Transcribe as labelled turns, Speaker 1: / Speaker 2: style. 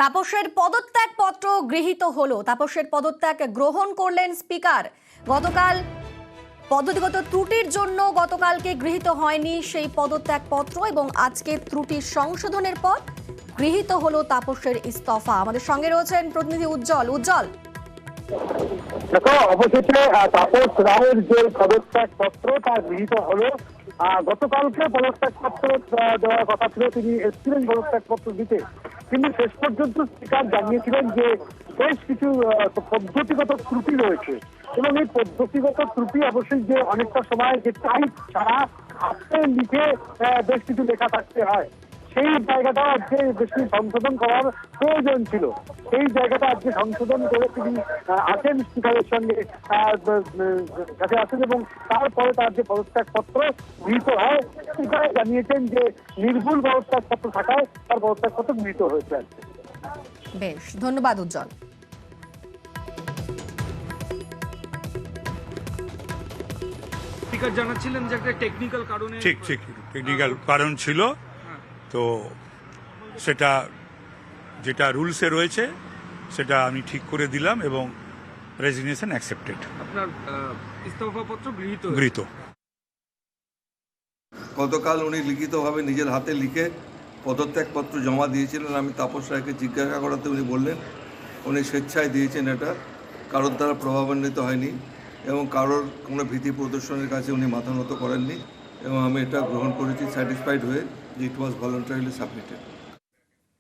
Speaker 1: তাপসের পদত্যাগ পত্র গৃহীত হলো। তাপসের পদত্যাগ গ্রহণ করলেন স্পিকার। গতকাল পদ্ধতিগত ত্রুটির জন্য গতকালকে গৃহীত হয়নি সেই পদত্যাগ পত্র এবং আজকে ত্রুটির সংশোধনের পর গৃহীত হলো তাপসের ইস্তফা। আমাদের সঙ্গে রয়েছেন প্রতিনিধি উজ্জ্বল।
Speaker 2: দেখো, অবশেষে তাপস রায়ের যে পদত্যাগ পত্র তা গৃহীত হলো। গতকালকে পদত্যাগ পত্র দেওয়ার কথা ছিল, তিনি এসেছিলেন পদত্যাগ পত্র দিতে, কিন্তু শেষ পর্যন্ত স্পিকার জানিয়েছিলেন যে বেশ কিছু পদ্ধতিগত ত্রুটি রয়েছে এবং এই পদ্ধতিগত ত্রুটি অবশ্যই যে অনেকটা সময় যে টাইপ ছাড়া হাতে লিখে বেশ কিছু লেখা থাকতে হয়, সেই জায়গাটা আজকে বেশি সংশোধন করার প্রয়োজন ছিল। সেই জায়গাটা আজকে সংশোধন করে তিনি আসেন স্পিকারের সঙ্গে কাছে আসেন এবং তারপরে তার যে পদত্যাগ পত্র গৃহীত হয়। স্পিকার জানিয়েছেন যে নির্ভুল পদত্যাগ পত্র থাকায় তার পদত্যাগ পত্র গৃহীত হয়েছে।
Speaker 1: বেশ, ধন্যবাদ উজ্জ্বল।
Speaker 3: স্পিকার জানাচ্ছিলেন যে একটা টেকনিক্যাল কারণে
Speaker 4: ঠিক টেকনিক্যাল কারণ ছিল, তো সেটা যেটা রুলসে রয়েছে সেটা আমি ঠিক করে দিলাম এবং রেজিগনেশন অ্যাকসেপ্টেড।
Speaker 3: আপনার ইস্তফাপত্র
Speaker 4: গৃহীত।
Speaker 5: গতকাল উনি লিখিতভাবে নিজের হাতে লিখে পদত্যাগপত্র জমা দিয়েছিলেন। আমি তাপস রায়কে জিজ্ঞাসা করাতে উনি বললেন উনি স্বেচ্ছায় দিয়েছেন, এটা কারোর দ্বারা প্রভাবান্বিত হয়নি এবং কারোর কোনো ভীতি প্রদর্শনের কাছে উনি মাথা নত করেননি এবং আমি এটা গ্রহণ করেছি স্যাটিসফাইড হয়ে যে ইট ওয়াজ ভলান্টারিলি সাবমিটেড।